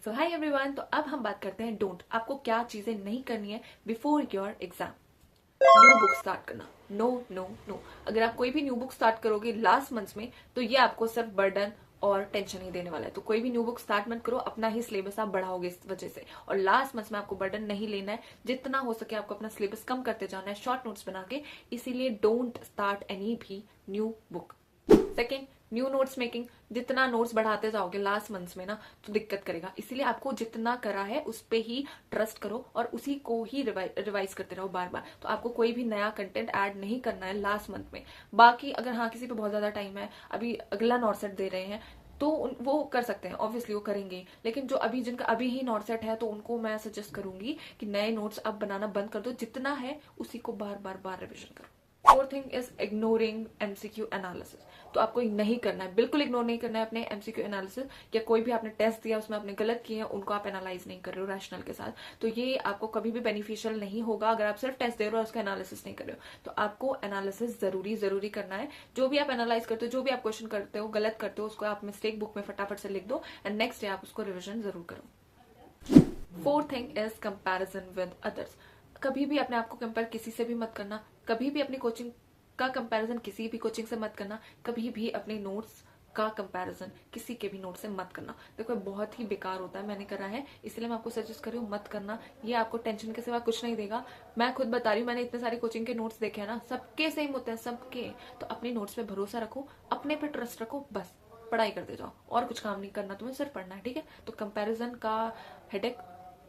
सो hi everyone. तो अब हम बात करते हैं डोंट, आपको क्या चीजें नहीं करनी है before your exam. New book start करना, नो नो नो। अगर आप कोई भी न्यू बुक स्टार्ट करोगे लास्ट मंथ में तो ये आपको सिर्फ बर्डन और टेंशन ही देने वाला है। तो कोई भी न्यू बुक स्टार्ट मत करो, अपना ही सिलेबस आप बढ़ाओगे इस वजह से। और लास्ट मंथ में आपको बर्डन नहीं लेना है, जितना हो सके आपको अपना सिलेबस कम करते जाना है शॉर्ट नोट्स बना के। इसीलिए डोंट स्टार्ट एनी भी new book. Second, new notes making. जितना नोट्स बढ़ाते जाओगे लास्ट मंथ्स में ना तो दिक्कत करेगा, इसीलिए आपको जितना करा है उस पे ही ट्रस्ट करो और उसी को ही रिवाइज करते रहो बार बार। तो आपको कोई भी नया कंटेंट ऐड नहीं करना है लास्ट मंथ में। बाकी अगर हाँ किसी पे बहुत ज्यादा टाइम है, अभी अगला नॉट सेट दे रहे हैं तो वो कर सकते हैं, ऑब्वियसली वो करेंगे। लेकिन जो अभी जिनका अभी ही नॉट सेट है तो उनको मैं सजेस्ट करूंगी कि नए नोट्स अब बनाना बंद कर दो, जितना है उसी को बार बार बार रिविजन करो। Fourth thing is ignoring MCQ analysis. तो आपको नहीं करना है, बिल्कुल इग्नोर नहीं करना है अपने एमसीक्यू एनालिसिस। या कोई भी आपने टेस्ट दिया उसमें आपने गलत किए हैं उनको आप एनालाइज नहीं कर रहे हो रैशनल के साथ, तो ये आपको कभी भी बेनिफिशियल नहीं होगा। अगर आप सिर्फ टेस्ट दे रहे हो और उसका एनालिसिस नहीं कर रहे हो तो आपको एनालिसिस जरूरी करना है। जो भी आप एनालाइज करते हो, जो भी आप क्वेश्चन करते हो, गलत करते हो, उसको आप मिस्टेक बुक में फटाफट से लिख दो एंड नेक्स्ट डे आप उसको रिविजन जरूर करो। Fourth thing is comparison with others. कभी भी अपने आप को कंपेयर किसी से भी मत करना, कभी भी अपनी कोचिंग का कंपैरिजन किसी भी कोचिंग से मत करना, कभी भी अपने नोट्स का कंपैरिजन किसी के भी नोट से मत करना। देखो बहुत ही बेकार होता है, मैंने करा है इसलिए मैं आपको सजेस्ट कर रही हूँ मत करना। ये आपको टेंशन के सिवा कुछ नहीं देगा। मैं खुद बता रही हूँ, मैंने इतने सारे कोचिंग के नोट्स देखे हैं ना, सबके सेम होते हैं सबके। तो अपने नोट्स पे भरोसा रखो, अपने पे ट्रस्ट रखो, बस पढ़ाई करते जाओ और कुछ काम नहीं करना, तुम्हें सिर्फ पढ़ना है, ठीक है। तो कंपैरिजन का हेडेक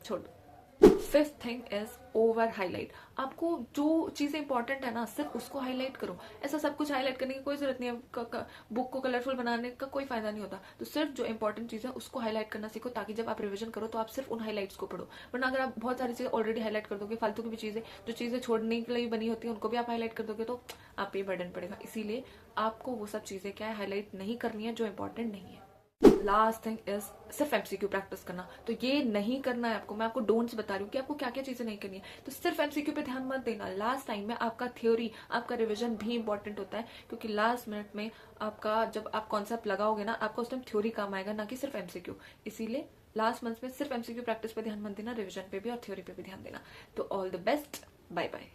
छोड़ दो। Fifth thing is over highlight. आपको जो चीजें इंपॉर्टेंट है ना सिर्फ उसको हाईलाइट करो। ऐसा सब कुछ हाईलाइट करने की कोई जरूरत नहीं है, बुक को कलरफुल बनाने का कोई फायदा नहीं होता। तो सिर्फ जो इंपॉर्टेंट चीज है उसको हाईलाइट करना सीखो, ताकि जब आप रिवीजन करो तो आप सिर्फ उन हाईलाइट्स को पढ़ो। वरना अगर आप बहुत सारी चीजें ऑलरेडी हाईलाइट कर दोगे, फालतू की भी चीजें जो चीजें छोड़ने के लिए बनी होती है उनको भी आप हाईलाइट कर दोगे तो आप पे बर्डन पड़ेगा। इसीलिए आपको वो सब चीजें क्या है हाईलाइट नहीं करनी है जो इंपॉर्टेंट नहीं है। लास्ट थिंग इज सिर्फ एमसीक्यू प्रैक्टिस करना। तो ये नहीं करना है आपको, मैं आपको डोंट्स बता रही हूँ कि आपको क्या क्या चीजें नहीं करनी है। तो सिर्फ एमसीक्यू पे ध्यान मत देना, लास्ट टाइम में आपका थ्योरी, आपका रिवीजन भी इंपॉर्टेंट होता है। क्योंकि लास्ट मिनट में आपका जब आप कॉन्सेप्ट लगाओगे ना, आपका उस टाइम थ्योरी काम आएगा ना कि सिर्फ एमसीक्यू। इसीलिए लास्ट मंथ में सिर्फ एमसीक्यू प्रैक्टिस पे ध्यान मत देना, रिविजन पे भी और थ्योरी पे भी ध्यान देना। तो all the best, bye bye.